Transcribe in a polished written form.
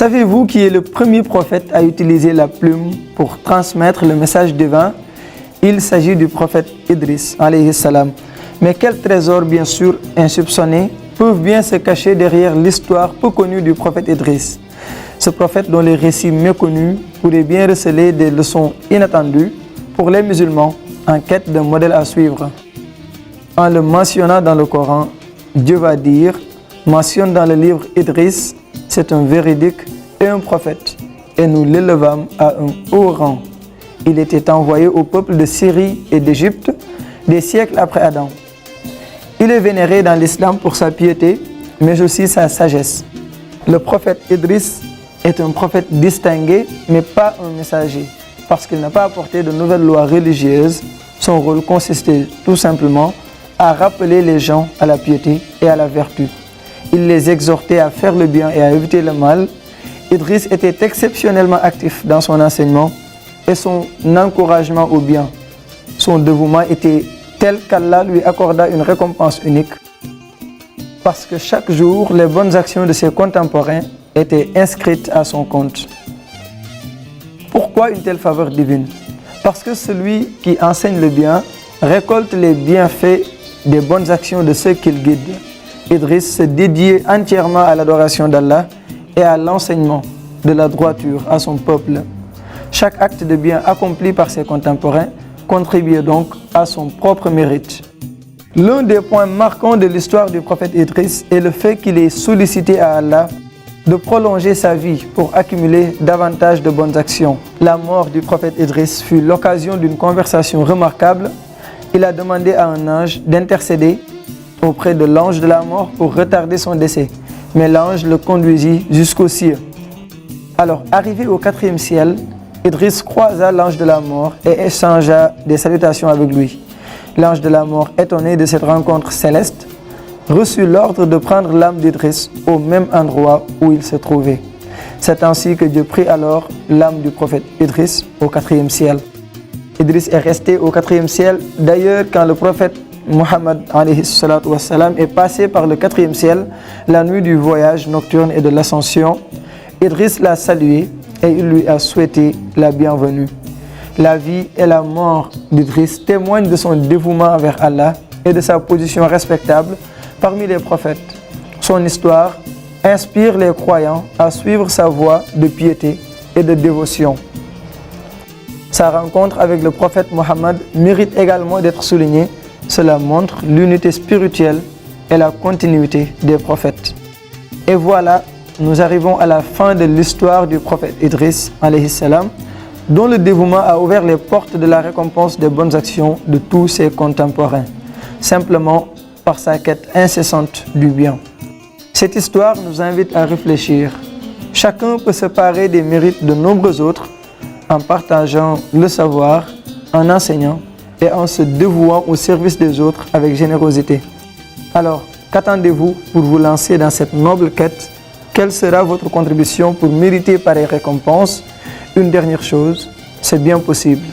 Savez-vous qui est le premier prophète à utiliser la plume pour transmettre le message divin? Il s'agit du prophète Idriss, alayhi salam. Mais quels trésors bien sûr insoupçonnés peuvent bien se cacher derrière l'histoire peu connue du prophète Idriss? Ce prophète dont les récits méconnus pourraient bien receler des leçons inattendues pour les musulmans en quête d'un modèle à suivre. En le mentionnant dans le Coran, Dieu va dire, mentionne dans le livre Idriss, c'est un véridique et un prophète, et nous l'élevâmes à un haut rang. Il était envoyé au peuple de Syrie et d'Égypte des siècles après Adam. Il est vénéré dans l'islam pour sa piété, mais aussi sa sagesse. Le prophète Idriss est un prophète distingué, mais pas un messager, parce qu'il n'a pas apporté de nouvelles lois religieuses. Son rôle consistait tout simplement à rappeler les gens à la piété et à la vertu. Il les exhortait à faire le bien et à éviter le mal. Idriss était exceptionnellement actif dans son enseignement et son encouragement au bien. Son dévouement était tel qu'Allah lui accorda une récompense unique, parce que chaque jour, les bonnes actions de ses contemporains étaient inscrites à son compte. Pourquoi une telle faveur divine? Parce que celui qui enseigne le bien récolte les bienfaits des bonnes actions de ceux qu'il guide. Idriss se dédiait entièrement à l'adoration d'Allah et à l'enseignement de la droiture à son peuple. Chaque acte de bien accompli par ses contemporains contribuait donc à son propre mérite. L'un des points marquants de l'histoire du prophète Idriss est le fait qu'il ait sollicité à Allah de prolonger sa vie pour accumuler davantage de bonnes actions. La mort du prophète Idriss fut l'occasion d'une conversation remarquable. Il a demandé à un ange d'intercéder auprès de l'ange de la mort pour retarder son décès. Mais l'ange le conduisit jusqu'aux cieux. Alors, arrivé au 4e ciel, Idriss croisa l'ange de la mort et échangea des salutations avec lui. L'ange de la mort, étonné de cette rencontre céleste, reçut l'ordre de prendre l'âme d'Idriss au même endroit où il se trouvait. C'est ainsi que Dieu prit alors l'âme du prophète Idriss au 4e ciel. Idriss est resté au 4e ciel. D'ailleurs, quand le prophète Muhammad est passé par le 4e ciel, la nuit du voyage nocturne et de l'ascension, Idriss l'a salué et il lui a souhaité la bienvenue. La vie et la mort d'Idriss témoignent de son dévouement envers Allah et de sa position respectable parmi les prophètes. Son histoire inspire les croyants à suivre sa voie de piété et de dévotion. Sa rencontre avec le prophète Mohammed mérite également d'être soulignée. Cela montre l'unité spirituelle et la continuité des prophètes. Et voilà, nous arrivons à la fin de l'histoire du prophète Idriss, alayhi salam, dont le dévouement a ouvert les portes de la récompense des bonnes actions de tous ses contemporains, simplement par sa quête incessante du bien. Cette histoire nous invite à réfléchir. Chacun peut se parer des mérites de nombreux autres en partageant le savoir, en enseignant et en se dévouant au service des autres avec générosité. Alors, qu'attendez-vous pour vous lancer dans cette noble quête? Quelle sera votre contribution pour mériter pareille récompense? Une dernière chose, c'est bien possible.